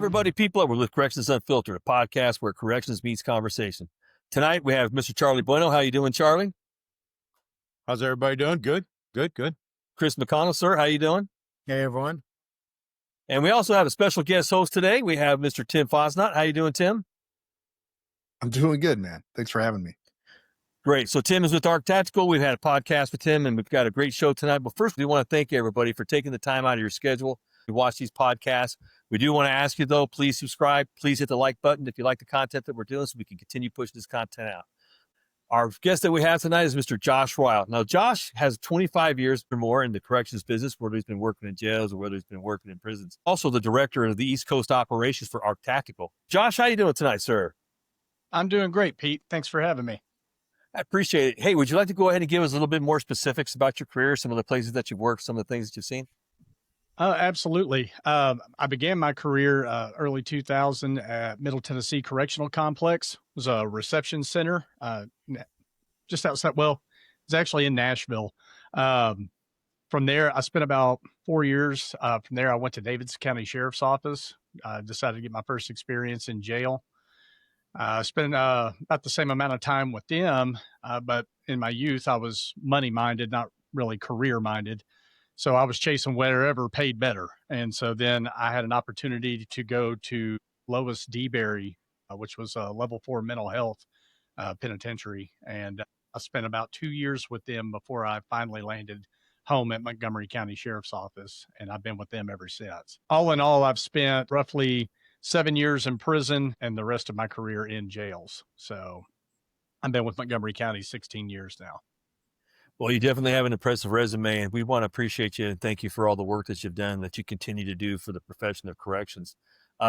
everybody, Pete Bludworth with Corrections Unfiltered, a podcast where corrections meets conversation. Tonight we have Mr. Charlie Bueno. How you doing, Charlie? How's everybody doing? Good. Chris McConnell, sir. How you doing? Hey, everyone. And we also have a special guest host today. We have Mr. Tim Fasnacht. How you doing, Tim? I'm doing good, man. Thanks for having me. Great. So Tim is with Arc Tactical. We've had a podcast with Tim, and we've got a great show tonight. But first, we want to thank everybody for taking the time out of your schedule to watch these podcasts. We do want to ask you, though, please subscribe. Please hit the like button if you like the content that we're doing so we can continue pushing this content out. Our guest that we have tonight is Mr. Josh Ryle. Now, Josh has 25 years or more in the corrections business, whether he's been working in jails or whether he's been working in prisons. Also the director of the East Coast operations for Arc Tactical. Josh, how you doing tonight, sir? I'm doing great, Pete. Thanks for having me. I appreciate it. Hey, would you like to go ahead and give us a little bit more specifics about your career, some of the places that you've worked, some of the things that you've seen? Absolutely. I began my career early 2000 at Middle Tennessee Correctional Complex. It was a reception center just outside. Well, it's actually in Nashville. From there, I spent about 4 years. From there, I went to Davidson County Sheriff's Office. Decided to get my first experience in jail. I spent about the same amount of time with them, but in my youth, I was money-minded, not really career-minded. So I was chasing wherever paid better. And so then I had an opportunity to go to Lois DeBerry, which was a level 4 mental health penitentiary. And I spent about 2 years with them before I finally landed home at Montgomery County Sheriff's Office. And I've been with them ever since. All in all, I've spent roughly 7 years in prison and the rest of my career in jails. So I've been with Montgomery County 16 years now. Well, you definitely have an impressive resume, and we want to appreciate you and thank you for all the work that you've done, that you continue to do for the profession of corrections.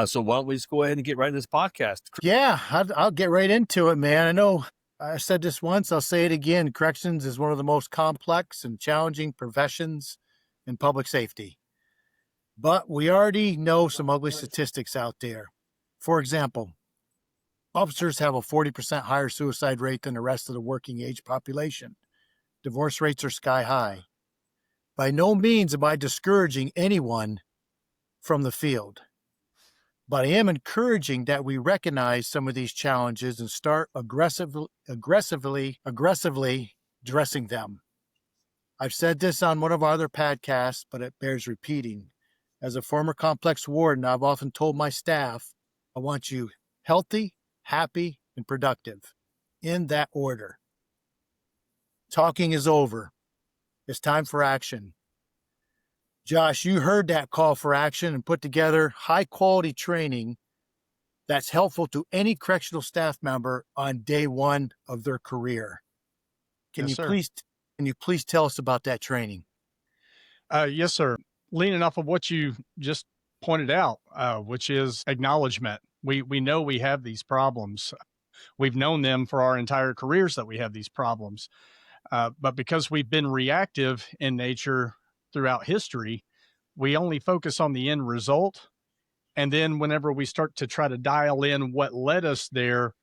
So why don't we just go ahead and get right into this podcast? Yeah, I'll get right into it, man. I know I said this once, I'll say it again. Corrections is one of the most complex and challenging professions in public safety. But we already know some ugly statistics out there. For example, officers have a 40% higher suicide rate than the rest of the working age population. Divorce rates are sky high. By no means am I discouraging anyone from the field, but I am encouraging that we recognize some of these challenges and start aggressively addressing them. I've said this on one of our other podcasts, but it bears repeating. As a former complex warden, I've often told my staff, I want you healthy, happy, and productive, in that order. Talking is over. It's time for action. Josh, you heard that call for action and put together high-quality training that's helpful to any correctional staff member on day one of their career. Can you please tell us about that training? Yes, sir. Leaning off of what you just pointed out, which is acknowledgement. We know we have these problems. We've known them for our entire careers that we have these problems. But because we've been reactive in nature throughout history, we only focus on the end result. And then whenever we start to try to dial in what led us there,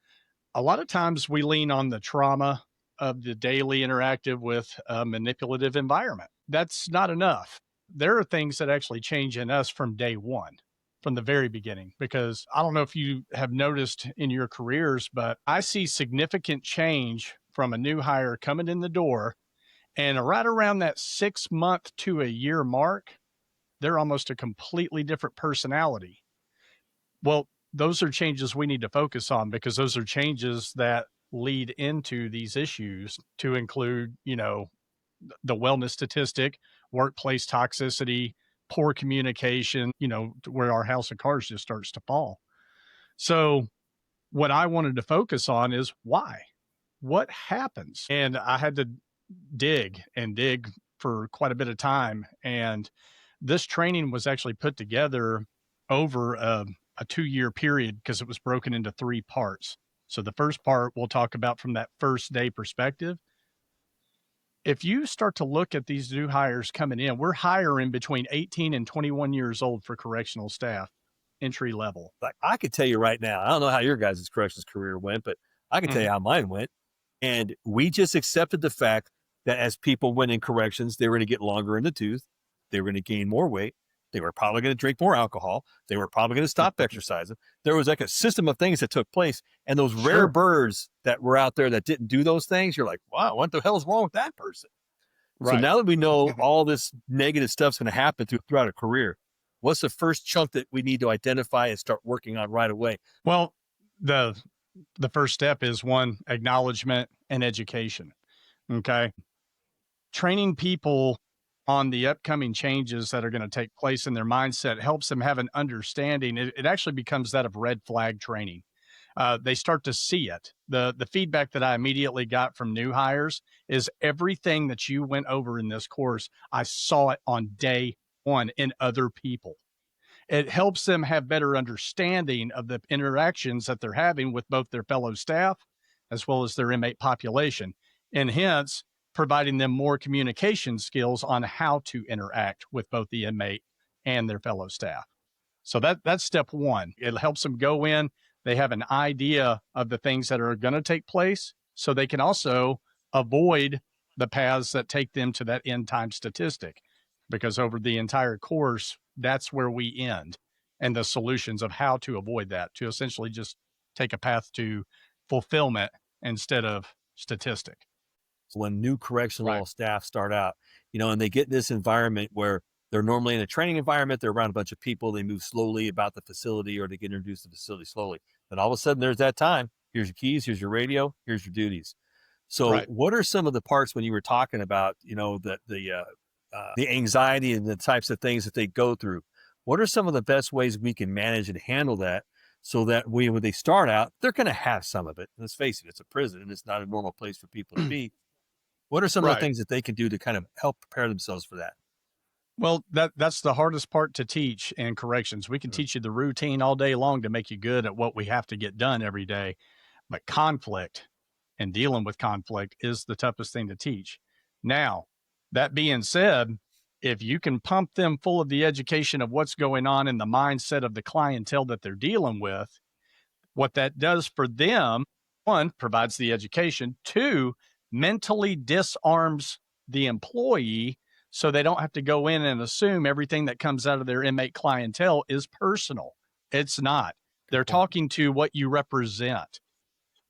a lot of times we lean on the trauma of the daily interactive with a manipulative environment. That's not enough. There are things that actually change in us from day one, from the very beginning, because I don't know if you have noticed in your careers, but I see significant change from a new hire coming in the door, and right around that 6 month to a year mark, they're almost a completely different personality. Well, those are changes we need to focus on, because those are changes that lead into these issues, to include, the wellness statistic, workplace toxicity, poor communication, where our house of cards just starts to fall. So what I wanted to focus on is why. What happens? And I had to dig for quite a bit of time. And this training was actually put together over a 2-year period, because it was broken into 3 parts. So the first part we'll talk about from that first day perspective. If you start to look at these new hires coming in, we're hiring between 18 and 21 years old for correctional staff, entry level. Like, I could tell you right now, I don't know how your guys' corrections career went, but I can tell you how mine went. And we just accepted the fact that as people went in corrections, they were going to get longer in the tooth. They were going to gain more weight. They were probably going to drink more alcohol. They were probably going to stop exercising. There was like a system of things that took place. And those rare birds that were out there that didn't do those things, you're like, wow, what the hell is wrong with that person? So now that we know all this negative stuff's going to happen throughout a career, what's the first chunk that we need to identify and start working on right away? Well, the first step is one, acknowledgement and education. Okay. Training people on the upcoming changes that are going to take place in their mindset helps them have an understanding. It actually becomes that of red flag training. They start to see it. The feedback that I immediately got from new hires is everything that you went over in this course, I saw it on day one in other people. It helps them have better understanding of the interactions that they're having with both their fellow staff as well as their inmate population, and hence providing them more communication skills on how to interact with both the inmate and their fellow staff. So that's step one. It helps them go in. They have an idea of the things that are going to take place so they can also avoid the paths that take them to that end time statistic, because over the entire course, that's where we end, and the solutions of how to avoid that, to essentially just take a path to fulfillment instead of statistic. So when new correctional staff start out, and they get in this environment where they're normally in a training environment, they're around a bunch of people, they move slowly about the facility, or they get introduced to the facility slowly. Then all of a sudden there's that time. Here's your keys, here's your radio, here's your duties. So what are some of the parts when you were talking about, the anxiety and the types of things that they go through? What are some of the best ways we can manage and handle that so that when they start out, they're going to have some of it? Let's face it, it's a prison and it's not a normal place for people to be. What are some of the things that they can do to kind of help prepare themselves for that? Well, that's the hardest part to teach in corrections. We can teach you the routine all day long to make you good at what we have to get done every day. But conflict and dealing with conflict is the toughest thing to teach. Now, that being said, if you can pump them full of the education of what's going on in the mindset of the clientele that they're dealing with, what that does for them, one, provides the education, two, mentally disarms the employee so they don't have to go in and assume everything that comes out of their inmate clientele is personal. It's not. They're talking to what you represent.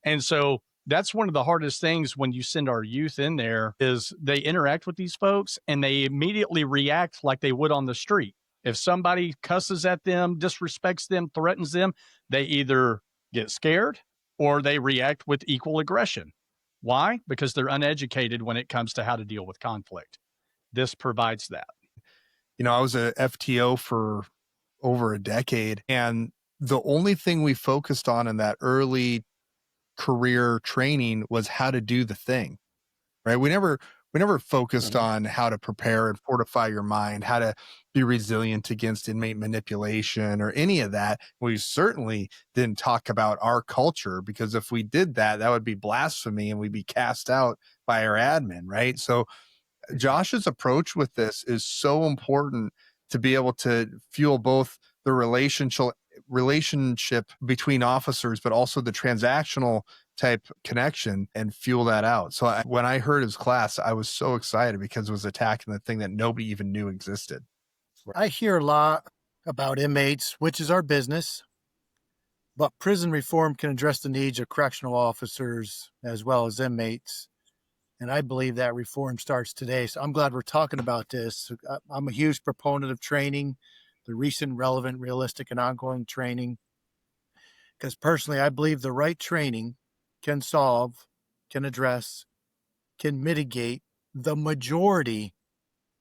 And so that's one of the hardest things when you send our youth in there is they interact with these folks and they immediately react like they would on the street. If somebody cusses at them, disrespects them, threatens them, they either get scared or they react with equal aggression. Why? Because they're uneducated when it comes to how to deal with conflict. This provides that. I was a FTO for over a decade, and the only thing we focused on in that early career training was how to do the thing, right? We never focused on how to prepare and fortify your mind, how to be resilient against inmate manipulation or any of that. We certainly didn't talk about our culture, because if we did that, that would be blasphemy and we'd be cast out by our admin, right? So Josh's approach with this is so important to be able to fuel both the relationship between officers, but also the transactional type connection and fuel that out. So when I heard his class, I was so excited because it was attacking the thing that nobody even knew existed. I hear a lot about inmates, which is our business, but prison reform can address the needs of correctional officers as well as inmates. And I believe that reform starts today. So I'm glad we're talking about this. I'm a huge proponent of training, the recent, relevant, realistic, and ongoing training. Because personally, I believe the right training can solve, can address, can mitigate the majority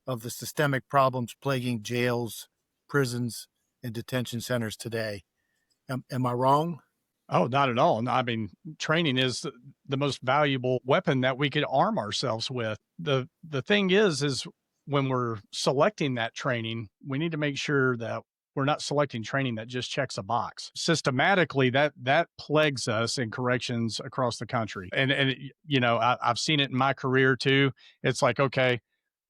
of the systemic problems plaguing jails, prisons, and detention centers today. Am I wrong? Oh, not at all. No, I mean, training is the most valuable weapon that we could arm ourselves with. The thing is when we're selecting that training, we need to make sure that we're not selecting training that just checks a box. Systematically, that plagues us in corrections across the country. And I've seen it in my career too. It's like, okay,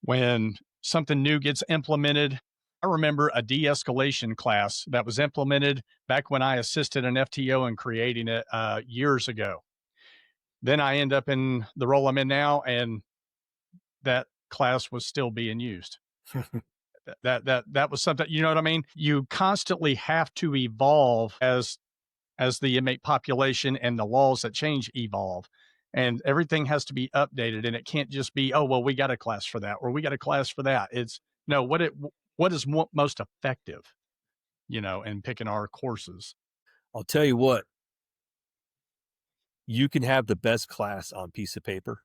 when something new gets implemented, I remember a de-escalation class that was implemented back when I assisted an FTO in creating it years ago. Then I end up in the role I'm in now, and that class was still being used. That was something, you know what I mean? You constantly have to evolve as the inmate population and the laws that change evolve. And everything has to be updated, and it can't just be, oh, well, we got a class for that, or we got a class for that. It's no, what is most effective, in picking our courses. I'll tell you what, you can have the best class on piece of paper,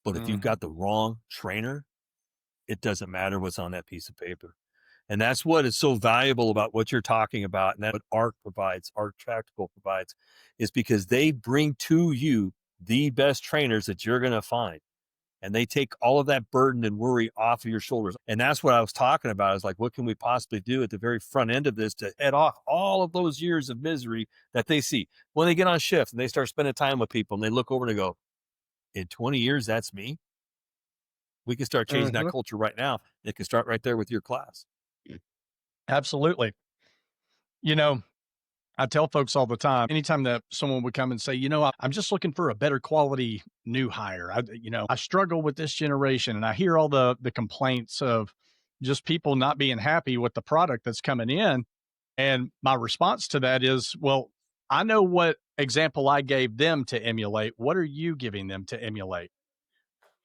but if you've got the wrong trainer, it doesn't matter what's on that piece of paper. And that's what is so valuable about what you're talking about. And that's what ARC provides, ARC Tactical provides, is because they bring to you the best trainers that you're going to find. And they take all of that burden and worry off of your shoulders. And that's what I was talking about, is like, what can we possibly do at the very front end of this to head off all of those years of misery that they see when they get on shift and they start spending time with people and they look over and they go, in 20 years, that's me. We can start changing that culture right now. It can start right there with your class. Absolutely. I tell folks all the time, anytime that someone would come and say, I'm just looking for a better quality new hire. I struggle with this generation, and I hear all the complaints of just people not being happy with the product that's coming in. And my response to that is, well, I know what example I gave them to emulate. What are you giving them to emulate?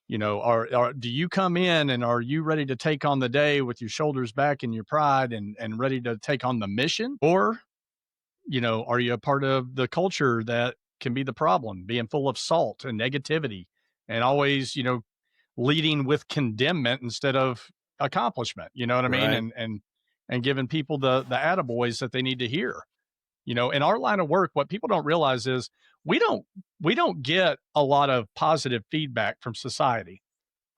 Do you come in and are you ready to take on the day with your shoulders back and your pride and ready to take on the mission? Or are you a part of the culture that can be the problem, being full of salt and negativity and always, leading with condemnment instead of accomplishment? You know what I mean? And giving people the attaboys that they need to hear. In our line of work, what people don't realize is we don't get a lot of positive feedback from society.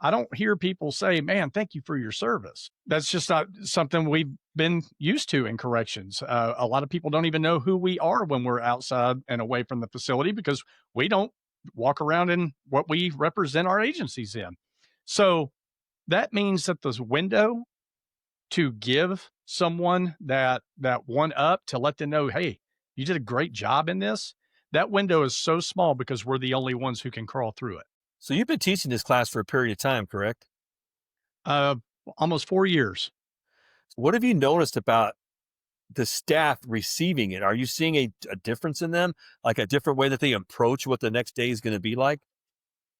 I don't hear people say, man, thank you for your service. That's just not something we've been used to in corrections. A lot of people don't even know who we are when we're outside and away from the facility because we don't walk around in what we represent our agencies in. So that means that this window to give someone that one up, to let them know, hey, you did a great job in this, that window is so small because we're the only ones who can crawl through it. So you've been teaching this class for a period of time, correct? Almost 4 years. What have you noticed about the staff receiving it? Are you seeing a difference in them, like a different way that they approach what the next day is going to be like?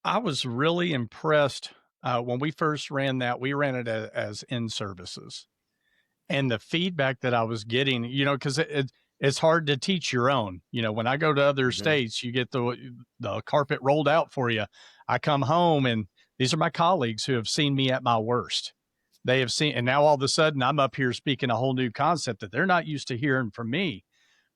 I was really impressed when we first ran that. We ran it as in-services. And the feedback that I was getting, because it's hard to teach your own. When I go to other states, you get the carpet rolled out for you. I come home and these are my colleagues who have seen me at my worst. They have seen, and now all of a sudden I'm up here speaking a whole new concept that they're not used to hearing from me.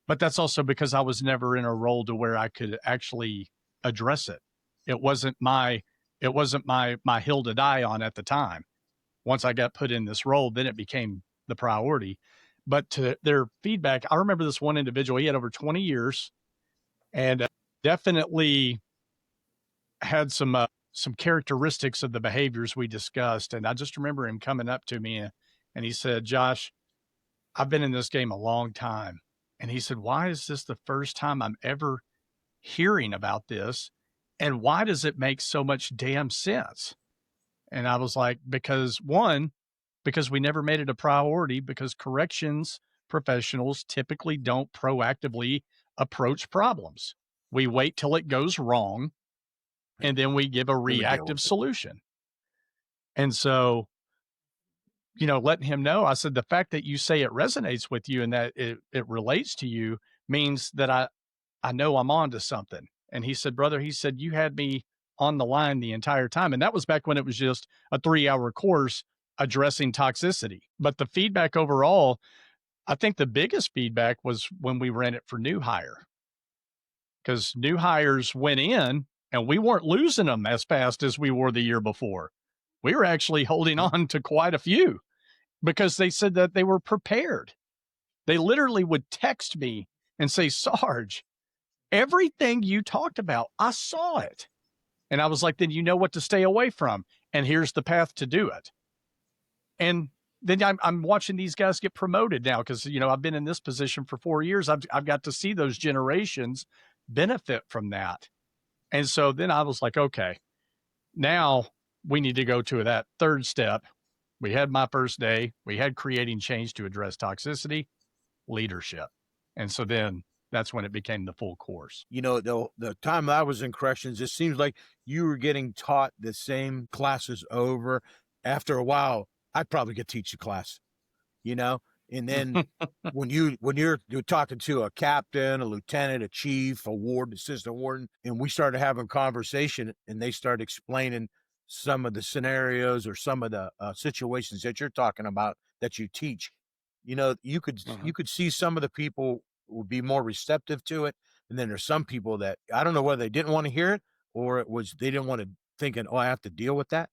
But that's also because I was never in a role to where I could actually address it. It wasn't my hill to die on at the time. Once I got put in this role, then it became the priority. But to their feedback, I remember this one individual, he had over 20 years and definitely had some characteristics of the behaviors we discussed. And I just remember him coming up to me and he said, Josh, I've been in this game a long time. And he said, why is this the first time I'm ever hearing about this? And why does it make so much damn sense? And I was like, because we never made it a priority, because corrections professionals typically don't proactively approach problems. We wait till it goes wrong, and then we give a reactive solution. And so, letting him know, I said, the fact that you say it resonates with you and that it relates to you means that I know I'm on to something. And he said, brother, you had me on the line the entire time. And that was back when it was just a 3-hour course addressing toxicity. But the feedback overall, I think the biggest feedback was when we ran it for new hire, because new hires went in and we weren't losing them as fast as we were the year before. We were actually holding on to quite a few because they said that they were prepared. They literally would text me and say, Sarge, everything you talked about, I saw it. And I was like, then you know what to stay away from. And here's the path to do it. And then I'm watching these guys get promoted now because, I've been in this position for 4 years. I've got to see those generations benefit from that. And so then I was like, okay, now we need to go to that third step, We had my first day. We had creating change to address toxicity, leadership. And so then that's when it became the full course. You know, the time I was in corrections, it seems like you were getting taught the same classes over. After a while, I'd probably get teach the class, you know? And then when you're talking to a captain, a lieutenant, a chief, a warden, assistant warden, and we started having conversation and they started explaining some of the scenarios or some of the situations that you're talking about that you teach, you know, you could see some of the people would be more receptive to it. And then there's some people that I don't know whether they didn't want to hear it or it was they didn't want to thinking, oh, I have to deal with that.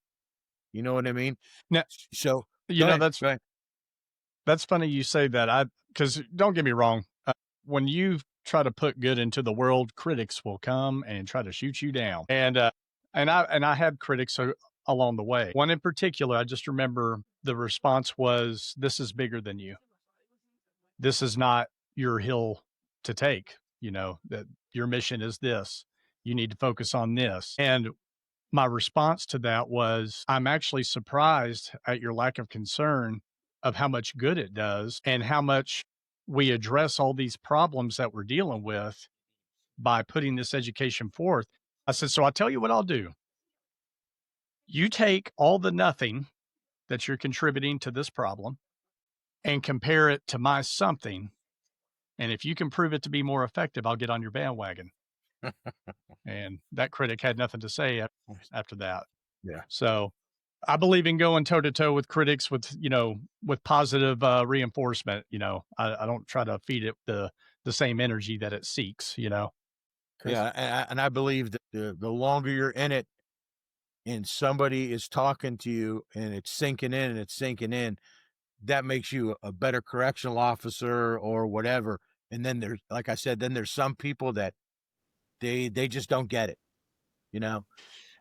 You know what I mean? Now, So you go know, ahead, go ahead. that's funny you say that. Because don't get me wrong, when you try to put good into the world, critics will come and try to shoot you down. And I had critics along the way. One in particular, I just remember the response was, "This is bigger than you. This is not your hill to take. You know that your mission is this. You need to focus on this." And my response to that was, I'm actually surprised at your lack of concern of how much good it does and how much we address all these problems that we're dealing with by putting this education forth. I said, so I'll tell you what I'll do. You take all the nothing that you're contributing to this problem and compare it to my something. And if you can prove it to be more effective, I'll get on your bandwagon. And that critic had nothing to say after that. Yeah. So I believe in going toe to toe with critics with, with positive reinforcement. I don't try to feed it the same energy that it seeks, Yeah, and I believe that the longer you're in it and somebody is talking to you and it's sinking in and it's sinking in, that makes you a better correctional officer or whatever. And then there's, like I said, then there's some people that they just don't get it, you know?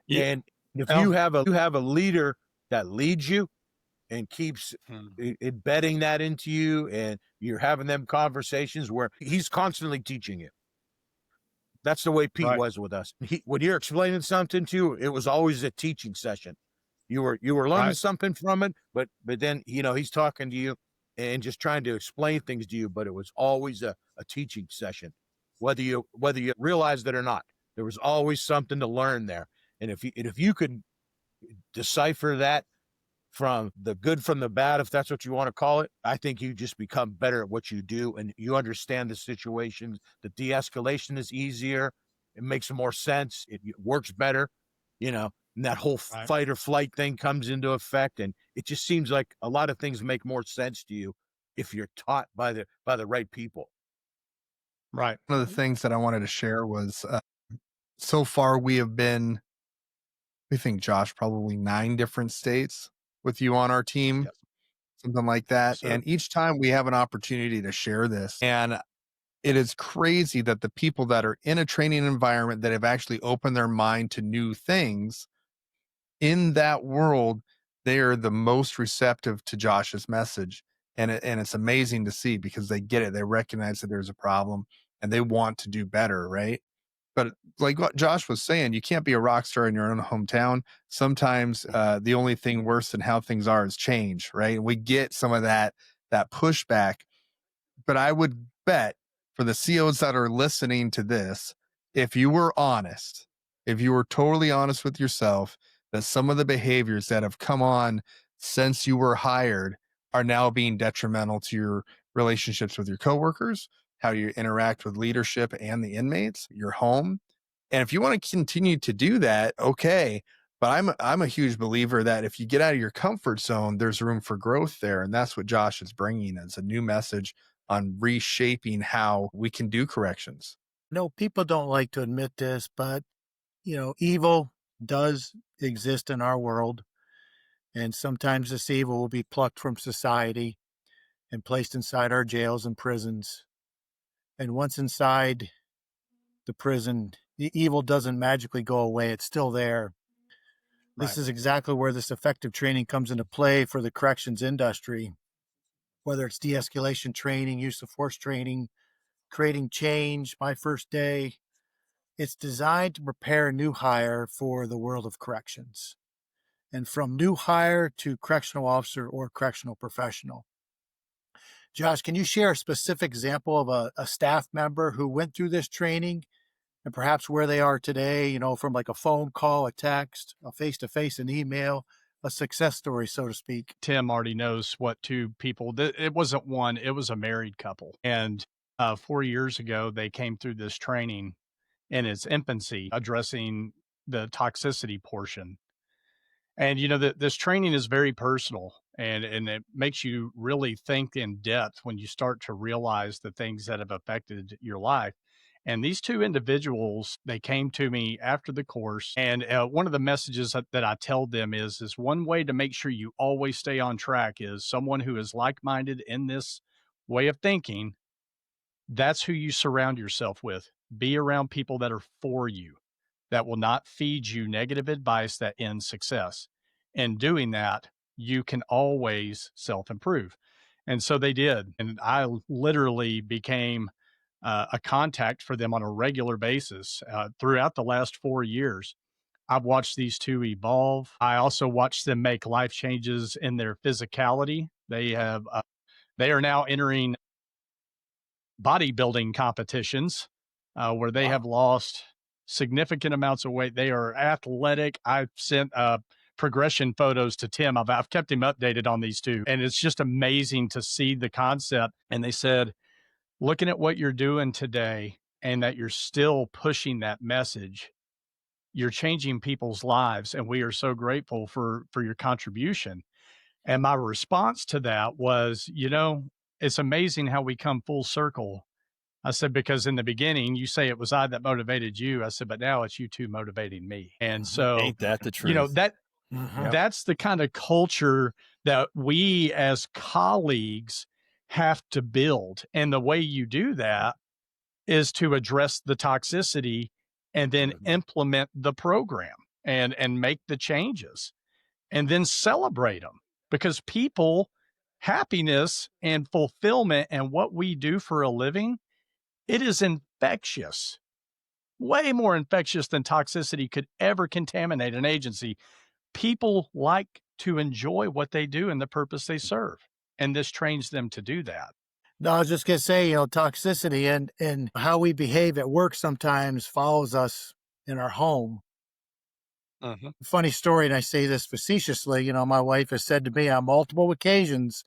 Yeah. And if Oh. you have a leader that leads you and keeps embedding that into you and you're having them conversations where he's constantly teaching you. That's the way Pete Right. was with us. When you're explaining something to you, it was always a teaching session. You were learning Right. something from it, but then he's talking to you and just trying to explain things to you. But it was always a teaching session, whether you realized it or not. There was always something to learn there. And if you could decipher that from the good from the bad, if that's what you want to call it, I think you just become better at what you do and you understand the situations. The de-escalation is easier. It makes more sense. It works better, and that whole Right. fight or flight thing comes into effect. And it just seems like a lot of things make more sense to you if you're taught by the right people. Right. One of the things that I wanted to share was so far we think, Josh, probably 9 different states with you on our team, Yes. something like that. Sir. And each time we have an opportunity to share this. And it is crazy that the people that are in a training environment that have actually opened their mind to new things in that world, they are the most receptive to Josh's message. And it's amazing to see because they get it. They recognize that there's a problem and they want to do better, right? But like what Josh was saying, you can't be a rock star in your own hometown. Sometimes the only thing worse than how things are is change, right? We get some of that pushback. But I would bet for the COs that are listening to this, if you were honest, if you were totally honest with yourself, that some of the behaviors that have come on since you were hired are now being detrimental to your relationships with your coworkers, how you interact with leadership and the inmates, your home. And if you want to continue to do that, okay. But I'm a huge believer that if you get out of your comfort zone, there's room for growth there. And that's what Josh is bringing as a new message on reshaping how we can do corrections. No, people don't like to admit this, but evil does exist in our world. And sometimes this evil will be plucked from society and placed inside our jails and prisons. And once inside the prison, the evil doesn't magically go away. It's still there. Right. This is exactly where this effective training comes into play for the corrections industry, whether it's de-escalation training, use of force training, creating change, my first day. It's designed to prepare a new hire for the world of corrections. and from new hire to correctional officer or correctional professional. Josh, can you share a specific example of a staff member who went through this training and perhaps where they are today, you know, from like a phone call, a text, a face-to-face, an email, a success story, so to speak? Tim already knows what two people, it wasn't one, it was a married couple. And 4 years ago, they came through this training in its infancy, addressing the toxicity portion. And you know that this training is very personal, and it makes you really think in depth when you start to realize the things that have affected your life. And these two individuals, they came to me after the course, and one of the messages that I tell them is one way to make sure you always stay on track is someone who is like-minded in this way of thinking. That's who you surround yourself with. Be around people that are for you, that will not feed you negative advice that ends success. In doing that, you can always self improve. And so they did. And I literally became a contact for them on a regular basis throughout the last 4 years. I've watched these two evolve. I also watched them make life changes in their physicality. They are now entering bodybuilding competitions where they have lost significant amounts of weight. They are athletic. I've sent progression photos to Tim. I've kept him updated on these two. And it's just amazing to see the concept. And they said, looking at what you're doing today and that you're still pushing that message, you're changing people's lives. And we are so grateful for your contribution. And my response to that was, you know, it's amazing how we come full circle. I said, because in the beginning, you say it was I that motivated you. I said, but now it's you two motivating me. And so, Ain't that the truth? you know, Mhm. that's the kind of culture that we as colleagues have to build. And the way you do that is to address the toxicity and then implement the program and make the changes and then celebrate them, because people, happiness and fulfillment and what we do for a living, it is infectious, way more infectious than toxicity could ever contaminate an agency. People like to enjoy what they do and the purpose they serve. And this trains them to do that. No, I was just gonna say, you know, toxicity and how we behave at work sometimes follows us in our home. Funny story, and I say this facetiously, you know, my wife has said to me on multiple occasions,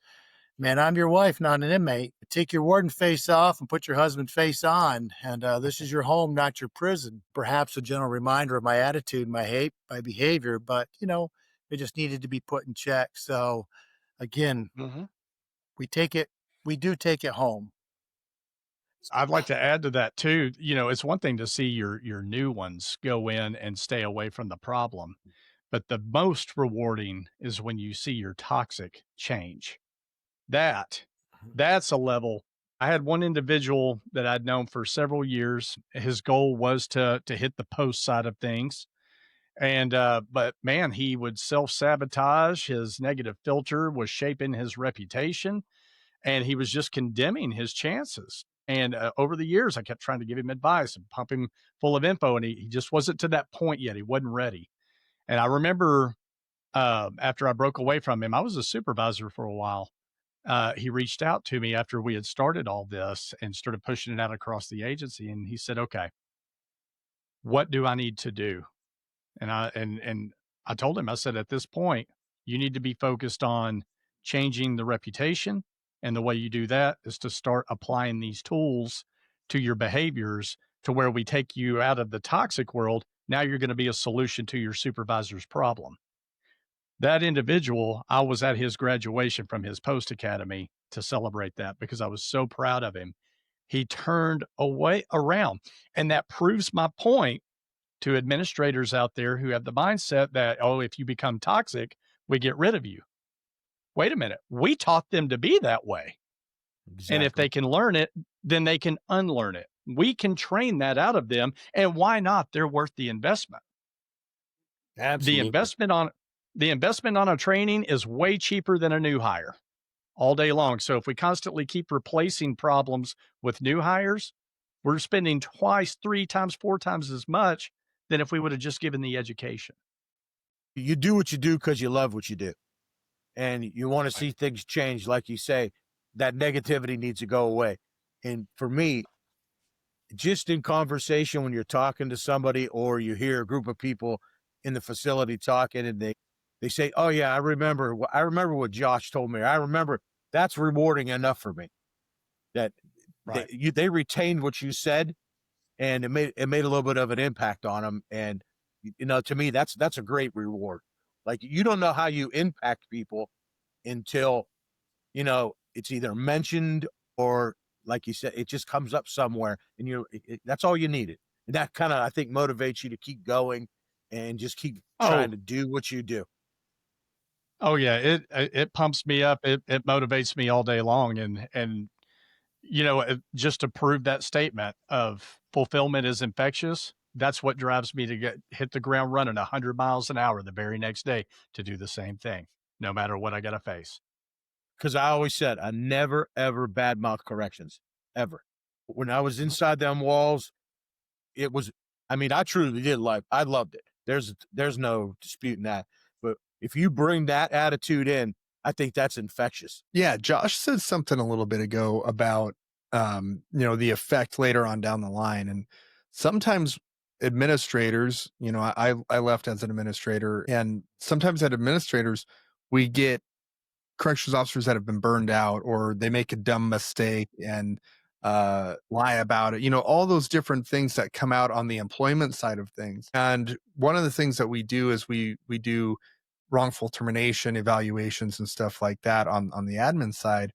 man, I'm your wife, not an inmate. Take your warden face off and put your husband face on. And this is your home, not your prison. Perhaps a general reminder of my attitude, my behavior, but, you know, it just needed to be put in check. So again, we do take it home. I'd like to add to that too. You know, it's one thing to see your new ones go in and stay away from the problem, but the most rewarding is when you see your toxic change. That's a level. I had one individual that I'd known for several years. His goal was to hit the post side of things. And but man, he would self-sabotage. His negative filter was shaping his reputation, and he was just condemning his chances. And over the years, I kept trying to give him advice and pump him full of info, and he just wasn't to that point yet. He wasn't ready. And I remember after I broke away from him, I was a supervisor for a while. He reached out to me after we had started all this and started pushing it out across the agency. And he said, okay, what do I need to do? And I told him, I said, at this point, you need to be focused on changing the reputation. And the way you do that is to start applying these tools to your behaviors to where we take you out of the toxic world. Now you're going to be a solution to your supervisor's problem. That individual, I was at his graduation from his post academy to celebrate that because I was so proud of him. He turned away around. And that proves my point to administrators out there who have the mindset that, oh, if you become toxic, we get rid of you. Wait a minute. We taught them to be that way. Exactly. And if they can learn it, then they can unlearn it. We can train that out of them. And why not? They're worth the investment. Absolutely. The investment on a training is way cheaper than a new hire all day long. So if we constantly keep replacing problems with new hires, we're spending twice, 3 times, 4 times as much than if we would have just given the education. You do what you do because you love what you do. And you want to see things change. Like you say, that negativity needs to go away. And for me, just in conversation, when you're talking to somebody or you hear a group of people in the facility talking and they say, oh yeah, I remember what Josh told me. I remember, that's rewarding enough for me that Right. they retained what you said, and it made a little bit of an impact on them. And, to me, that's a great reward. Like, you don't know how you impact people until, it's either mentioned or, like you said, it just comes up somewhere, and that's all you needed. And that kind of, I think, motivates you to keep going and just keep trying to do what you do. Oh yeah, it pumps me up. It motivates me all day long, and just to prove that statement of fulfillment is infectious. That's what drives me to hit the ground running 100 miles an hour the very next day to do the same thing, no matter what I got to face. Because I always said I never, ever badmouth corrections, ever. When I was inside them walls, it was, I truly did I loved it. There's no disputing that. But if you bring that attitude in, I think that's infectious. Yeah, Josh said something a little bit ago about the effect later on down the line. And sometimes administrators, I left as an administrator, and sometimes at administrators, we get corrections officers that have been burned out, or they make a dumb mistake and lie about it, all those different things that come out on the employment side of things. And one of the things that we do is we do wrongful termination evaluations and stuff like that on the admin side.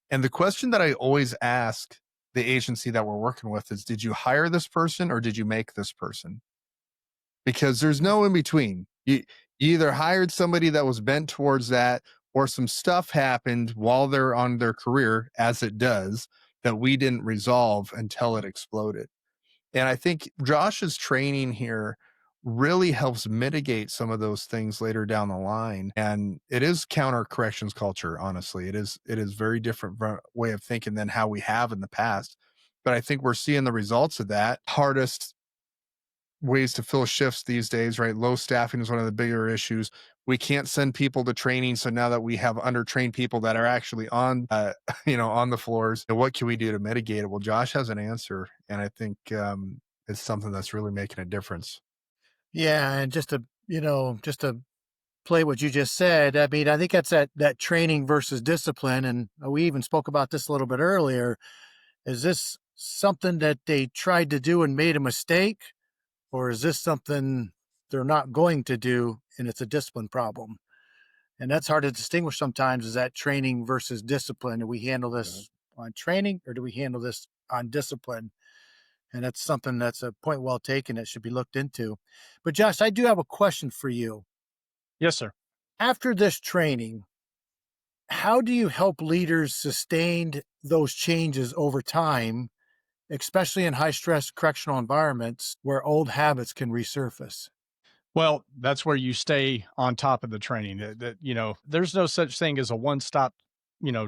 And the question that I always ask the agency that we're working with is, did you hire this person or did you make this person? Because there's no in between. You either hired somebody that was bent towards that, or some stuff happened while they're on their career, as it does, that we didn't resolve until it exploded. And I think Josh's training here really helps mitigate some of those things later down the line. And it is counter corrections culture, honestly. It is very different way of thinking than how we have in the past. But I think we're seeing the results of that. Hardest ways to fill shifts these days, right? Low staffing is one of the bigger issues. We can't send people to training. So now that we have undertrained people that are actually on, on the floors, what can we do to mitigate it? Well, Josh has an answer. And I think it's something that's really making a difference. Yeah. And just to play what you just said, I think that's that training versus discipline. And we even spoke about this a little bit earlier. Is this something that they tried to do and made a mistake? Or is this something they're not going to do and it's a discipline problem? And that's hard to distinguish sometimes, is that training versus discipline. Do we handle this on training or do we handle this on discipline? And that's something that's a point well taken that should be looked into. But Josh, I do have a question for you. Yes, sir. After this training, how do you help leaders sustain those changes over time, especially in high stress correctional environments where old habits can resurface? Well, that's where you stay on top of the training. There's no such thing as a one-stop,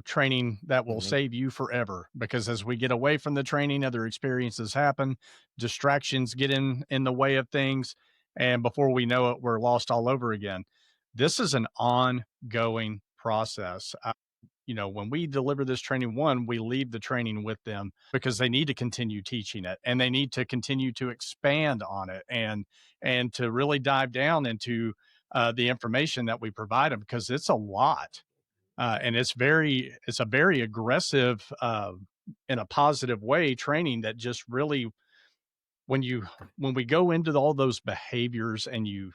training that will save you forever. Because as we get away from the training, other experiences happen, distractions get in the way of things, and before we know it, we're lost all over again. This is an ongoing process. When we deliver this training, we leave the training with them because they need to continue teaching it, and they need to continue to expand on it, and to really dive down into the information that we provide them, because it's a lot. And it's a very aggressive, in a positive way, training that just really, when we go into all those behaviors and you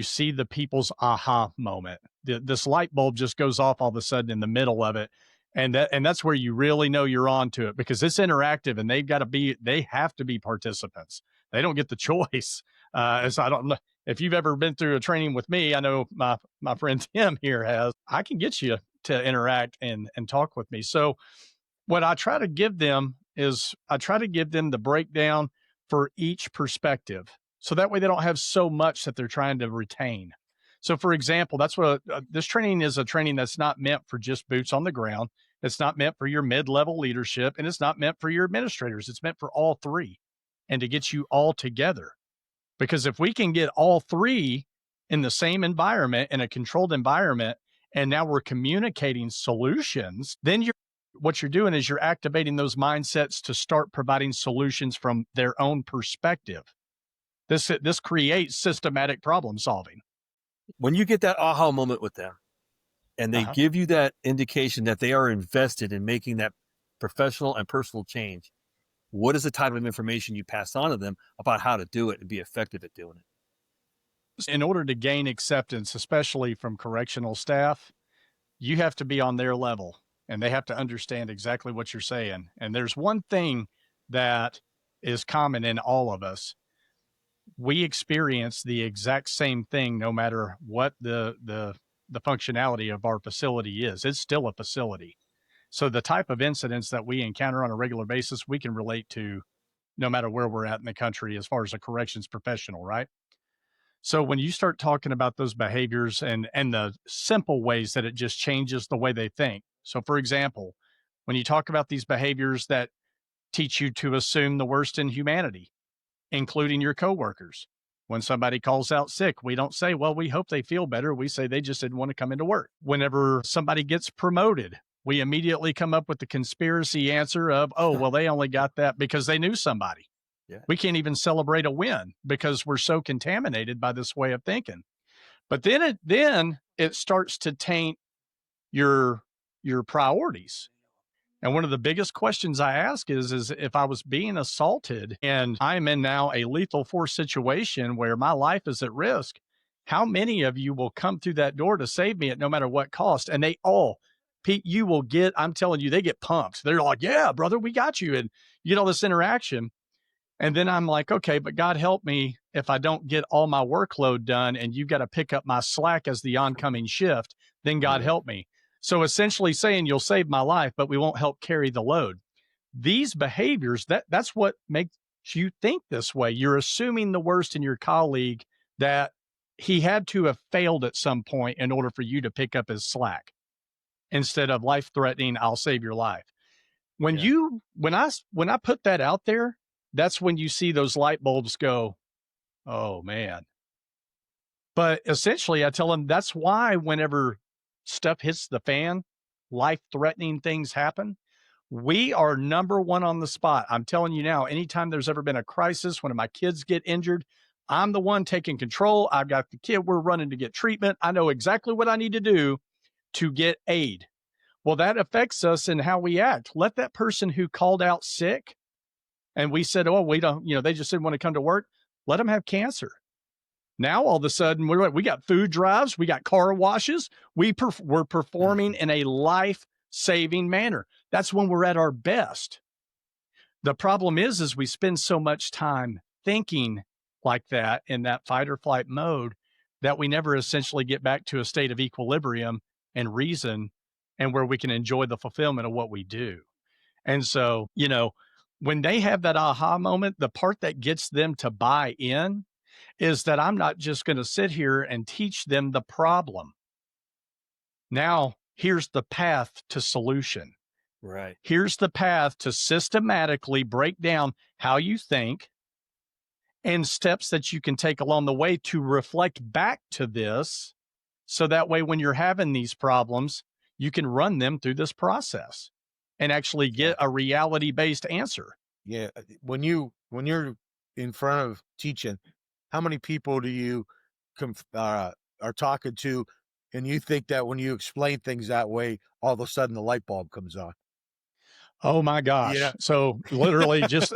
see the people's aha moment. This light bulb just goes off all of a sudden in the middle of it. And that's where you really know you're on to it, because it's interactive and they have to be participants. They don't get the choice. So I don't know if you've ever been through a training with me. I know my friend Tim here has. I can get you to interact and talk with me. So what I try to give them is the breakdown for each perspective. So that way they don't have so much that they're trying to retain. So for example, that's what this training is, a training that's not meant for just boots on the ground. It's not meant for your mid-level leadership, and it's not meant for your administrators. It's meant for all three, and to get you all together. Because if we can get all three in the same environment, in a controlled environment, and now we're communicating solutions, then what you're doing is you're activating those mindsets to start providing solutions from their own perspective. This creates systematic problem solving. When you get that aha moment with them and they give you that indication that they are invested in making that professional and personal change, what is the type of information you pass on to them about how to do it and be effective at doing it? In order to gain acceptance, especially from correctional staff, you have to be on their level and they have to understand exactly what you're saying. And there's one thing that is common in all of us. We experience the exact same thing no matter what the functionality of our facility is. It's still a facility. So the type of incidents that we encounter on a regular basis, we can relate to no matter where we're at in the country as far as a corrections professional, right? So when you start talking about those behaviors and the simple ways that it just changes the way they think. So for example, when you talk about these behaviors that teach you to assume the worst in humanity, including your coworkers. When somebody calls out sick, we don't say, well, we hope they feel better. We say they just didn't want to come into work. Whenever somebody gets promoted, we immediately come up with the conspiracy answer of, oh, well, they only got that because they knew somebody. Yeah. We can't even celebrate a win because we're so contaminated by this way of thinking. But then it starts to taint your priorities. And one of the biggest questions I ask is if I was being assaulted and I'm in now a lethal force situation where my life is at risk, how many of you will come through that door to save me at no matter what cost? And they all, Pete, you will get, I'm telling you, they get pumped. They're like, yeah, brother, we got you. And you get all this interaction. And then I'm like, okay, but God help me if I don't get all my workload done and you've got to pick up my slack as the oncoming shift, then God help me. So essentially saying you'll save my life, but we won't help carry the load. These behaviors, that's what makes you think this way. You're assuming the worst in your colleague, that he had to have failed at some point in order for you to pick up his slack instead of life-threatening, I'll save your life. When I put that out there, that's when you see those light bulbs go, oh man. But essentially I tell them that's why whenever stuff hits the fan, life-threatening things happen, we are number one on the spot. I'm telling you now, anytime there's ever been a crisis, when my kids get injured, I'm the one taking control. I've got the kid, we're running to get treatment. I know exactly what I need to do to get aid. Well, that affects us in how we act. Let that person who called out sick and we said, oh, we don't, they just didn't want to come to work. Let them have cancer. Now, all of a sudden, we got food drives, we got car washes. We're performing in a life-saving manner. That's when we're at our best. The problem is we spend so much time thinking like that in that fight or flight mode that we never essentially get back to a state of equilibrium and reason and where we can enjoy the fulfillment of what we do. And so, when they have that aha moment, the part that gets them to buy in is that I'm not just going to sit here and teach them the problem. Now, here's the path to solution. Right. Here's the path to systematically break down how you think and steps that you can take along the way to reflect back to this. So that way, when you're having these problems, you can run them through this process and actually get a reality-based answer. Yeah. When you're in front of teaching, how many people do you are talking to, and you think that when you explain things that way, all of a sudden the light bulb comes on? Oh my gosh. Yeah. So literally just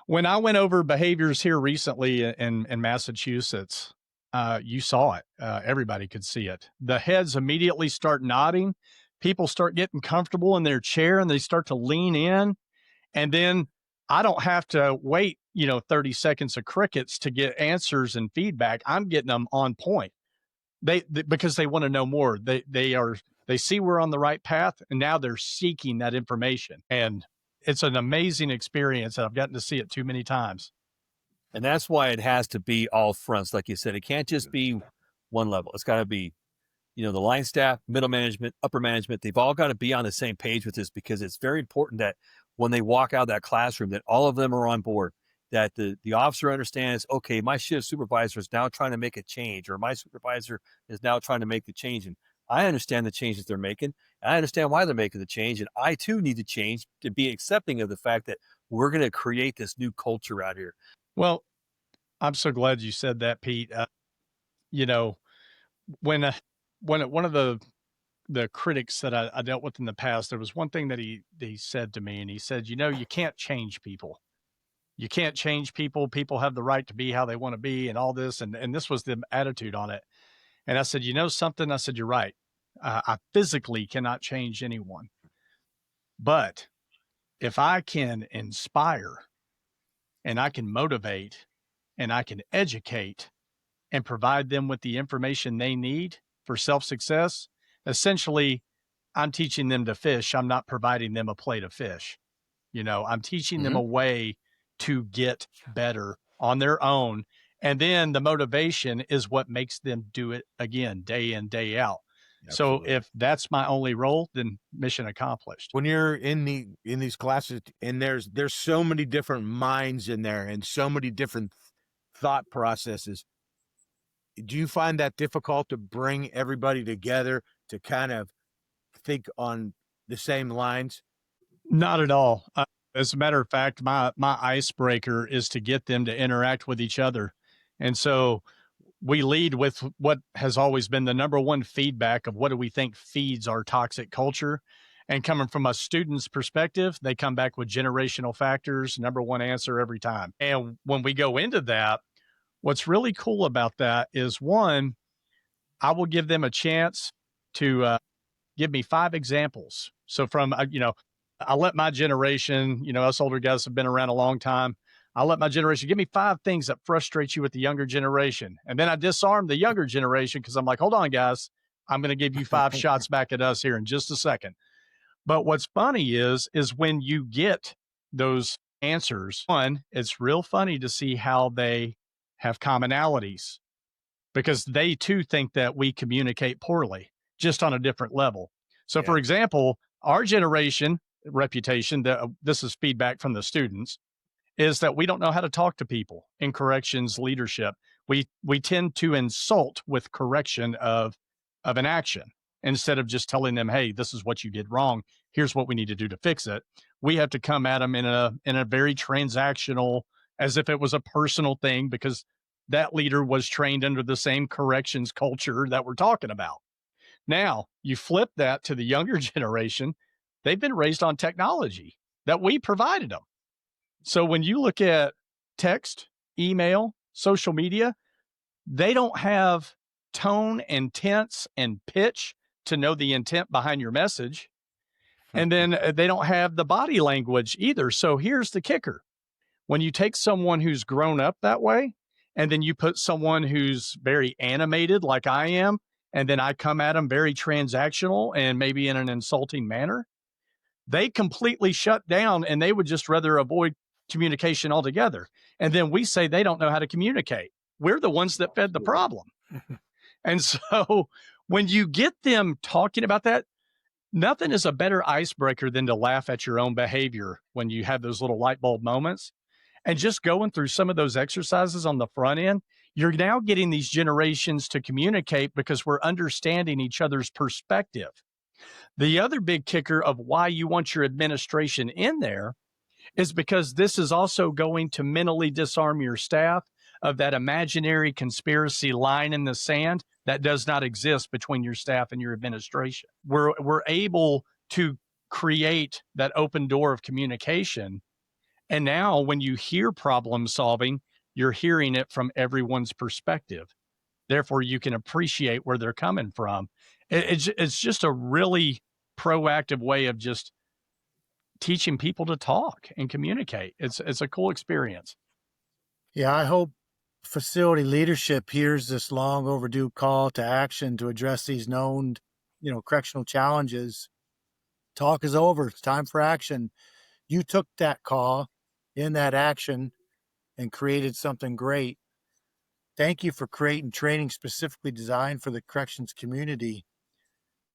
when I went over behaviors here recently in Massachusetts, you saw it. Everybody could see it. The heads immediately start nodding. People start getting comfortable in their chair and they start to lean in. And then I don't have to wait, 30 seconds of crickets to get answers and feedback. I'm getting them on point. Because they want to know more. They see we're on the right path, and now they're seeking that information. And it's an amazing experience. I've gotten to see it too many times. And that's why it has to be all fronts. Like you said, it can't just be one level. It's got to be, the line staff, middle management, upper management. They've all got to be on the same page with this, because it's very important that when they walk out of that classroom, that all of them are on board. that the officer understands, okay, my shift supervisor is now trying to make a change, or my supervisor is now trying to make the change. And I understand the changes they're making. And I understand why they're making the change. And I too need to change to be accepting of the fact that we're going to create this new culture out here. Well, I'm so glad you said that, Pete. You know, when one of the critics that I dealt with in the past, there was one thing that he said to me, and he said, you can't change people. You can't change people. People have the right to be how they want to be and all this. And this was the attitude on it. And I said, something? I said, you're right. I physically cannot change anyone. But if I can inspire and I can motivate and I can educate and provide them with the information they need for self-success, essentially, I'm teaching them to fish. I'm not providing them a plate of fish. I'm teaching them a way to get better on their own. And then the motivation is what makes them do it again, day in, day out. Absolutely. So if that's my only role, then mission accomplished. When you're in these classes, and there's so many different minds in there and so many different thought processes, do you find that difficult to bring everybody together to kind of think on the same lines? Not at all. As a matter of fact, my icebreaker is to get them to interact with each other. And so we lead with what has always been the number one feedback of what do we think feeds our toxic culture. And coming from a student's perspective, they come back with generational factors, number one answer every time. And when we go into that, what's really cool about that is, one, I will give them a chance to give me 5 examples. So from, I let my generation, us older guys have been around a long time. I'll let my generation give me 5 things that frustrate you with the younger generation. And then I disarm the younger generation because I'm like, hold on, guys, I'm going to give you 5 shots back at us here in just a second. But what's funny is when you get those answers, one, it's real funny to see how they have commonalities, because they too think that we communicate poorly, just on a different level. So for example, our generation reputation, this is feedback from the students, is that we don't know how to talk to people in corrections leadership. We tend to insult with correction of an action instead of just telling them, hey, this is what you did wrong. Here's what we need to do to fix it. We have to come at them in a very transactional, as if it was a personal thing, because that leader was trained under the same corrections culture that we're talking about. Now, you flip that to the younger generation, they've been raised on technology that we provided them. So when you look at text, email, social media, they don't have tone and tense and pitch to know the intent behind your message. And then they don't have the body language either. So here's the kicker. When you take someone who's grown up that way, and then you put someone who's very animated like I am, and then I come at them very transactional and maybe in an insulting manner, they completely shut down and they would just rather avoid communication altogether. And then we say they don't know how to communicate. We're the ones that fed the problem. And so when you get them talking about that, nothing is a better icebreaker than to laugh at your own behavior when you have those little light bulb moments. And just going through some of those exercises on the front end, you're now getting these generations to communicate because we're understanding each other's perspective. The other big kicker of why you want your administration in there is because this is also going to mentally disarm your staff of that imaginary conspiracy line in the sand that does not exist between your staff and your administration. We're able to create that open door of communication. And now when you hear problem solving, you're hearing it from everyone's perspective. Therefore, you can appreciate where they're coming from. It's just a really proactive way of just teaching people to talk and communicate. It's a cool experience. Yeah, I hope facility leadership hears this long overdue call to action to address these known, correctional challenges. Talk is over. It's time for action. You took that call in that action and created something great. Thank you for creating training specifically designed for the corrections community.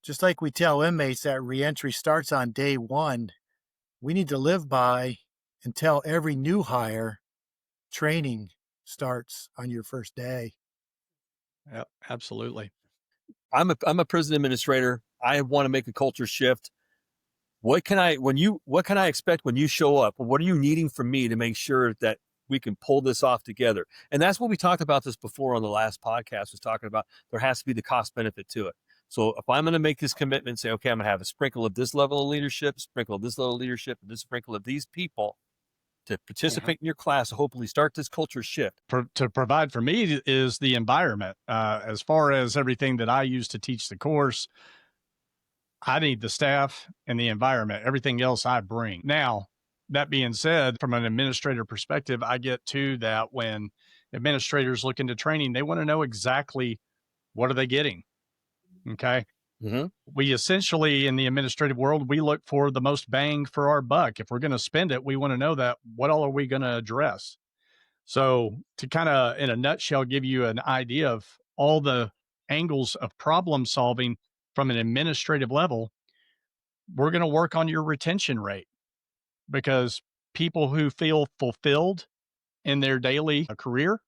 Just like we tell inmates that reentry starts on day 1, we need to live by and tell every new hire training starts on your first day. Yep, absolutely. I'm a prison administrator. I want to make a culture shift. What can I expect when you show up? What are you needing from me to make sure that we can pull this off together? And that's what we talked about this before on the last podcast, was talking about there has to be the cost benefit to it. So if I'm going to make this commitment, say, okay, I'm going to have a sprinkle of this level of leadership, sprinkle of this level of leadership, and this sprinkle of these people to participate in your class, hopefully start this culture shift. To provide for me is the environment. As far as everything that I use to teach the course, I need the staff and the environment. Everything else I bring. Now, that being said, from an administrator perspective, I get to that when administrators look into training, they want to know exactly what are they getting. Okay. Mm-hmm. We essentially, in the administrative world, we look for the most bang for our buck. If we're going to spend it, we want to know that what all are we going to address? So to kind of, in a nutshell, give you an idea of all the angles of problem solving from an administrative level, we're going to work on your retention rate, because people who feel fulfilled in their daily career,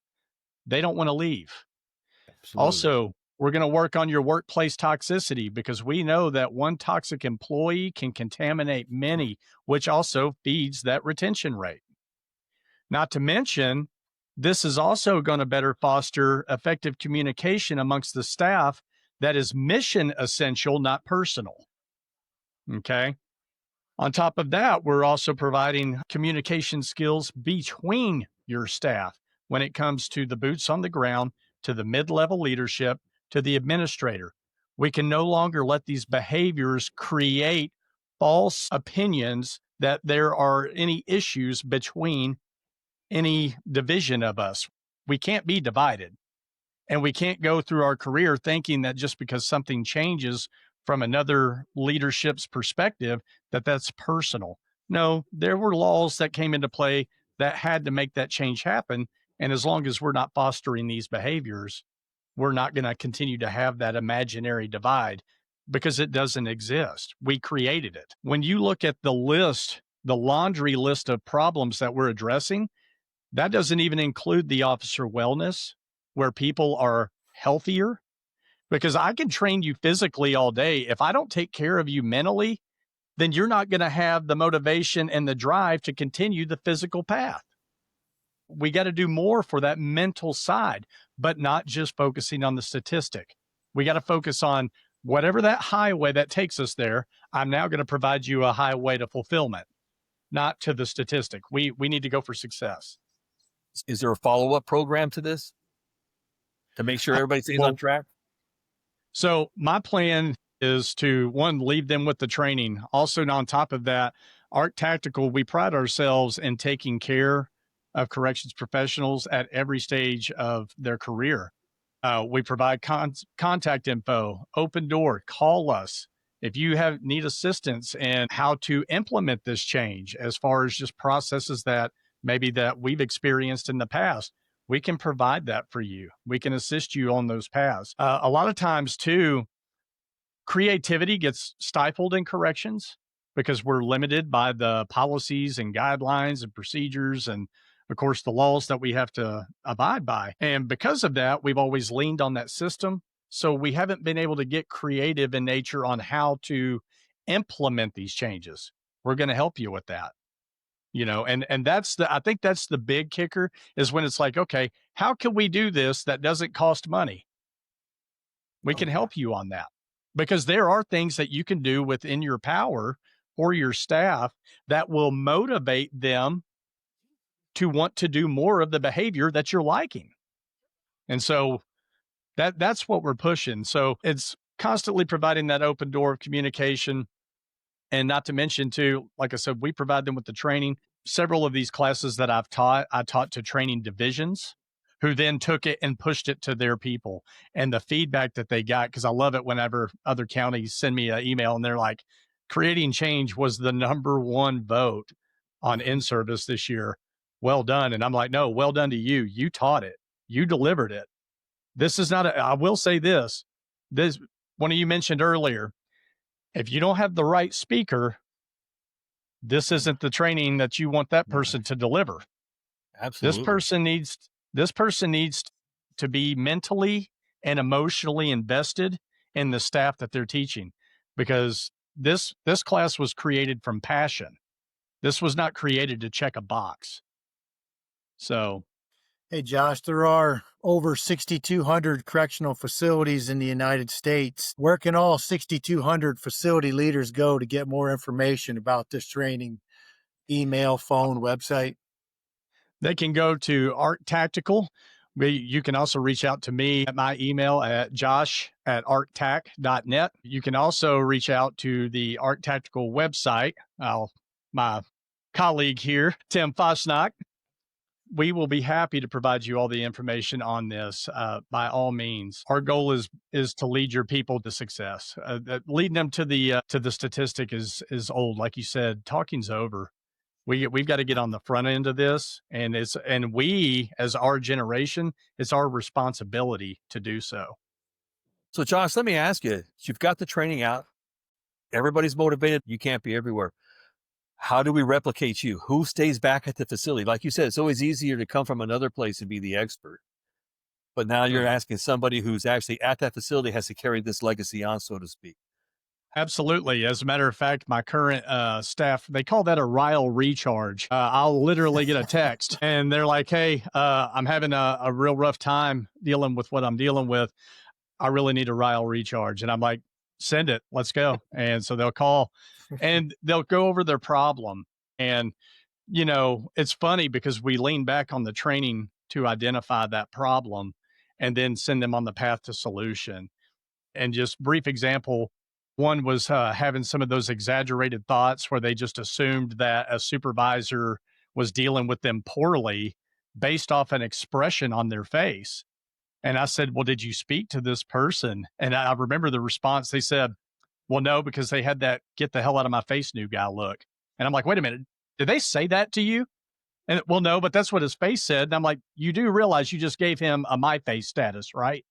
they don't want to leave. Absolutely. Also, we're going to work on your workplace toxicity, because we know that one toxic employee can contaminate many, which also feeds that retention rate. Not to mention, this is also going to better foster effective communication amongst the staff that is mission essential, not personal. Okay. On top of that, we're also providing communication skills between your staff when it comes to the boots on the ground, to the mid-level leadership, to the administrator. We can no longer let these behaviors create false opinions that there are any issues between any division of us. We can't be divided. And we can't go through our career thinking that just because something changes from another leadership's perspective, that that's personal. No, there were laws that came into play that had to make that change happen. And as long as we're not fostering these behaviors, we're not going to continue to have that imaginary divide, because it doesn't exist. We created it. When you look at the list, the laundry list of problems that we're addressing, that doesn't even include the officer wellness, where people are healthier. Because I can train you physically all day. If I don't take care of you mentally, then you're not going to have the motivation and the drive to continue the physical path. We got to do more for that mental side, but not just focusing on the statistic. We got to focus on whatever that highway that takes us there. I'm now going to provide you a highway to fulfillment, not to the statistic. We need to go for success. Is there a follow-up program to this to make sure everybody stays on track? So my plan is to, one, leave them with the training. Also, on top of that, ARC Tactical, we pride ourselves in taking care of corrections professionals at every stage of their career. We provide contact info, open door, call us. If you need assistance in how to implement this change, as far as just processes that maybe that we've experienced in the past, we can provide that for you. We can assist you on those paths. A lot of times too, creativity gets stifled in corrections because we're limited by the policies and guidelines and procedures and, of course, the laws that we have to abide by. And because of that, we've always leaned on that system. So we haven't been able to get creative in nature on how to implement these changes. We're going to help you with that. And that's I think that's the big kicker, is when it's like, okay, how can we do this that doesn't cost money? We can help you on that, because there are things that you can do within your power for your staff that will motivate them to want to do more of the behavior that you're liking. And so that's what we're pushing. So it's constantly providing that open door of communication. And not to mention too, like I said, we provide them with the training. Several of these classes that I've taught, I taught to training divisions who then took it and pushed it to their people. And the feedback that they got, because I love it whenever other counties send me an email and they're like, creating change was the #1 vote on in-service this year. Well done. And I'm like, no, well done to you. You taught it. You delivered it. This is not I will say this, one of you mentioned earlier, if you don't have the right speaker, this isn't the training that you want that person to deliver. Absolutely. This person needs to be mentally and emotionally invested in the staff that they're teaching, because this class was created from passion. This was not created to check a box. So, Hey, Josh, there are over 6,200 correctional facilities in the United States. Where can all 6,200 facility leaders go to get more information about this training? Email, phone, website? they can go to Art Tactical. You can also reach out to me at my email at josh@arttac.net. You can also reach out to the Art Tactical website. My colleague here, Tim Fasnacht, we will be happy to provide you all the information on this. By all means, our goal is to lead your people to success. Leading them to the statistic is old, like you said. Talking's over. We've got to get on the front end of this, and we, as our generation, it's our responsibility to do so. So, Josh, let me ask you, you've got the training out. Everybody's motivated. You can't be everywhere. How do we replicate you? Who stays back at the facility? Like you said, it's always easier to come from another place and be the expert. But now you're asking somebody who's actually at that facility has to carry this legacy on, so to speak. Absolutely. As a matter of fact, my current staff, they call that a Ryle recharge. I'll literally get a text and they're like, hey, I'm having a real rough time dealing with what I'm dealing with. I really need a Ryle recharge. And I'm like, send it, let's go. And so they'll call and they'll go over their problem. And, you know, it's funny because we lean back on the training to identify that problem and then send them on the path to solution. And just brief example, one was having some of those exaggerated thoughts where they just assumed that a supervisor was dealing with them poorly based off an expression on their face. And I said, well, did you speak to this person? And I remember the response. They said, well, no, because they had that get the hell out of my face new guy look. And I'm like, wait a minute, did they say that to you? And well, no, but that's what his face said. And I'm like, you do realize you just gave him a my face status, right?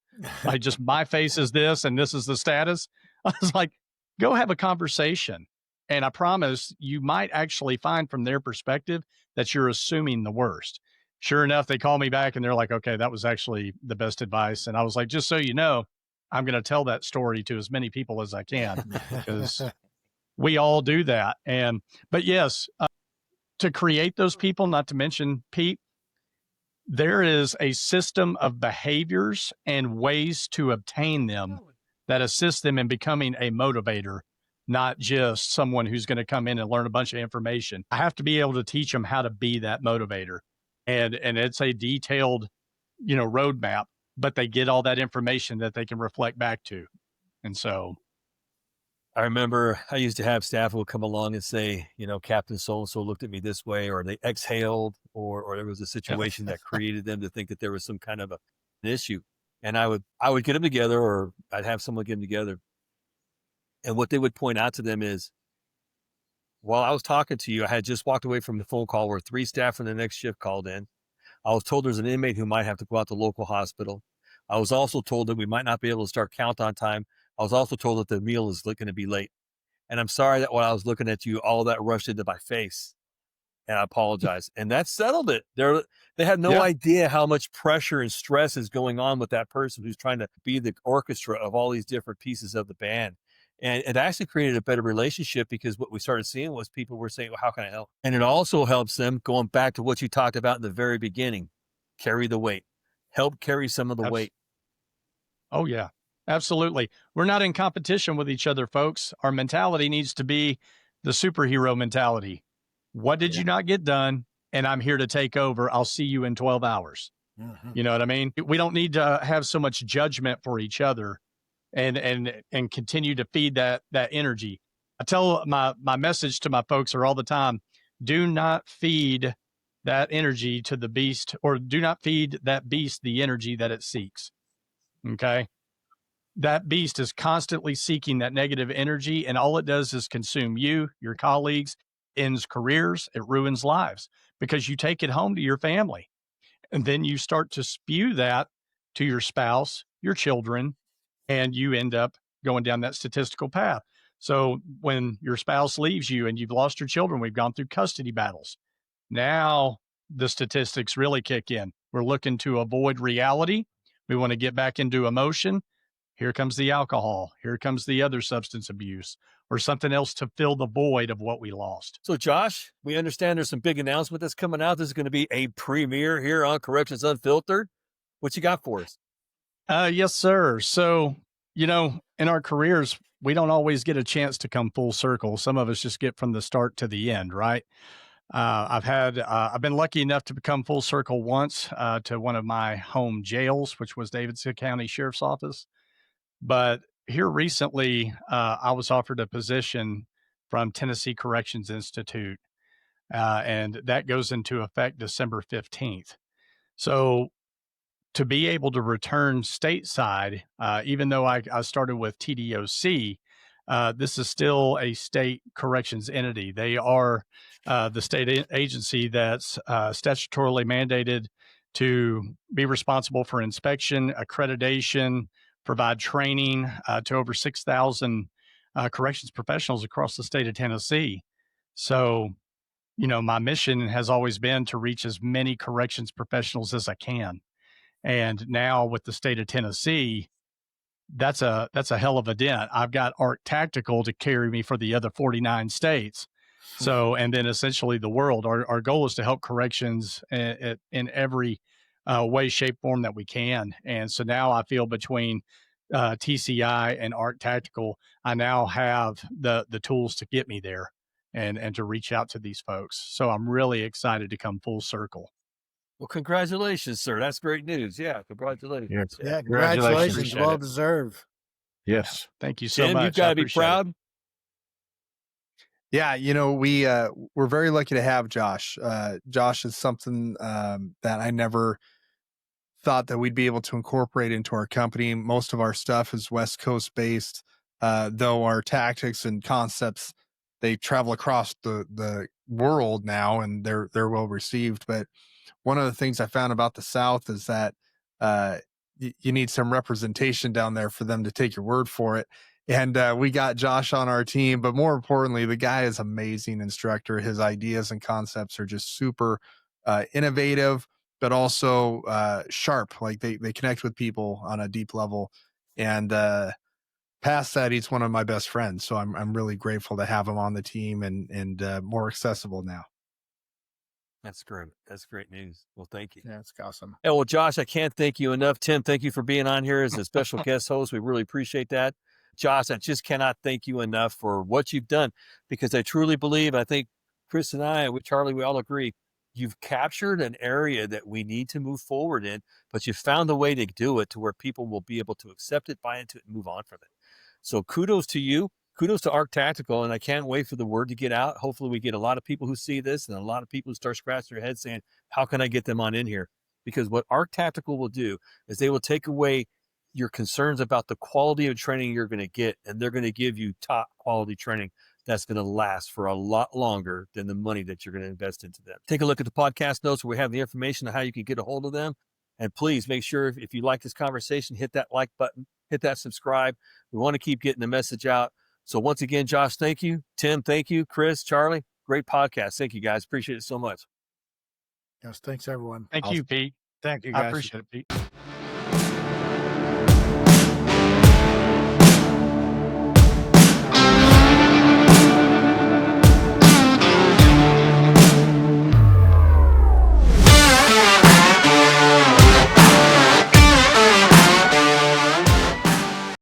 Like, just my face is this and this is the status. I was like, go have a conversation. And I promise you might actually find from their perspective that you're assuming the worst. Sure enough, they call me back and they're like, okay, that was actually the best advice. And I was like, just so you know, I'm going to tell that story to as many people as I can, because we all do that. But yes, to create those people, not to mention Pete, there is a system of behaviors and ways to obtain them that assist them in becoming a motivator, not just someone who's going to come in and learn a bunch of information. I have to be able to teach them how to be that motivator. And it's a detailed, roadmap, but they get all that information that they can reflect back to. And so I remember I used to have staff who would come along and say, Captain so-and-so looked at me this way, or they exhaled, or there was a situation that created them to think that there was some kind of an issue. And I would get them together, or I'd have someone get them together. And what they would point out to them is, while I was talking to you, I had just walked away from the phone call where 3 staff from the next shift called in. I was told there's an inmate who might have to go out to local hospital. I was also told that we might not be able to start count on time. I was also told that the meal is going to be late. And I'm sorry that while I was looking at you, all that rushed into my face. And I apologize. And that settled it. They had no idea how much pressure and stress is going on with that person who's trying to be the orchestra of all these different pieces of the band. And it actually created a better relationship, because what we started seeing was people were saying, well, how can I help? And it also helps them, going back to what you talked about in the very beginning, carry the weight, help carry some of the weight. Oh, yeah, absolutely. We're not in competition with each other, folks. Our mentality needs to be the superhero mentality. What did you not get done? And I'm here to take over. I'll see you in 12 hours. Mm-hmm. You know what I mean? We don't need to have so much judgment for each other and continue to feed that energy. I tell my message to my folks all the time, do not feed that energy to the beast, or do not feed that beast the energy that it seeks. Okay. That beast is constantly seeking that negative energy, and all it does is consume you, your colleagues, ends careers, it ruins lives, because you take it home to your family. And then you start to spew that to your spouse, your children, and you end up going down that statistical path. So when your spouse leaves you and you've lost your children, we've gone through custody battles. Now the statistics really kick in. We're looking to avoid reality. We want to get back into emotion. Here comes the alcohol. Here comes the other substance abuse or something else to fill the void of what we lost. So, Josh, we understand there's some big announcement that's coming out. This is going to be a premiere here on Corrections Unfiltered. What you got for us? Yes, sir. So, in our careers, we don't always get a chance to come full circle. Some of us just get from the start to the end, right? I've been lucky enough to become full circle once to one of my home jails, which was Davidson County Sheriff's Office. But here recently, I was offered a position from Tennessee Corrections Institute, and that goes into effect December 15th. So to be able to return stateside, even though I started with TDOC, this is still a state corrections entity. They are the state agency that's statutorily mandated to be responsible for inspection, accreditation, provide training to over 6,000 corrections professionals across the state of Tennessee. So, my mission has always been to reach as many corrections professionals as I can. And now with the state of Tennessee, that's a hell of a dent. I've got ARC Tactical to carry me for the other 49 states. So, and then essentially the world. Our goal is to help corrections in every way, shape, form that we can. And so now I feel between TCI and ARC Tactical, I now have the tools to get me there and to reach out to these folks. So I'm really excited to come full circle. Well, congratulations, sir. That's great news. Yeah, congratulations. Yeah, congratulations. Appreciate Well it. deserved. Yes. Thank you so Tim, much. you've got I to be appreciate it. proud. Yeah, we're very lucky to have Josh. Josh is something that I never thought that we'd be able to incorporate into our company. Most of our stuff is West Coast based, though our tactics and concepts, they travel across the world now, and they're well received. But one of the things I found about the South is that you need some representation down there for them to take your word for it. And we got Josh on our team, but more importantly, the guy is amazing instructor. His ideas and concepts are just super innovative, but also sharp. Like they connect with people on a deep level. And past that, he's one of my best friends. So I'm really grateful to have him on the team and more accessible now. That's great. That's great news. Well, thank you. Yeah, it's awesome. Yeah, well, Josh, I can't thank you enough. Tim, thank you for being on here as a special guest host. We really appreciate that. Josh, I just cannot thank you enough for what you've done, because I truly believe, I think Chris and I, with Charlie, we all agree, you've captured an area that we need to move forward in, but you found a way to do it to where people will be able to accept it, buy into it, and move on from it. So kudos to you. Kudos to ARC Tactical, and I can't wait for the word to get out. Hopefully we get a lot of people who see this and a lot of people who start scratching their heads saying, how can I get them on in here? Because what ARC Tactical will do is they will take away your concerns about the quality of training you're going to get, and they're going to give you top quality training that's going to last for a lot longer than the money that you're going to invest into them. Take a look at the podcast notes where we have the information on how you can get a hold of them. And please make sure, if you like this conversation, hit that like button, hit that subscribe. We want to keep getting the message out. So once again, Josh, thank you. Tim, thank you. Chris, Charlie, great podcast. Thank you, guys. Appreciate it so much. Yes, thanks, everyone. Thank you, Pete. Thank you, I guys. appreciate it, Pete.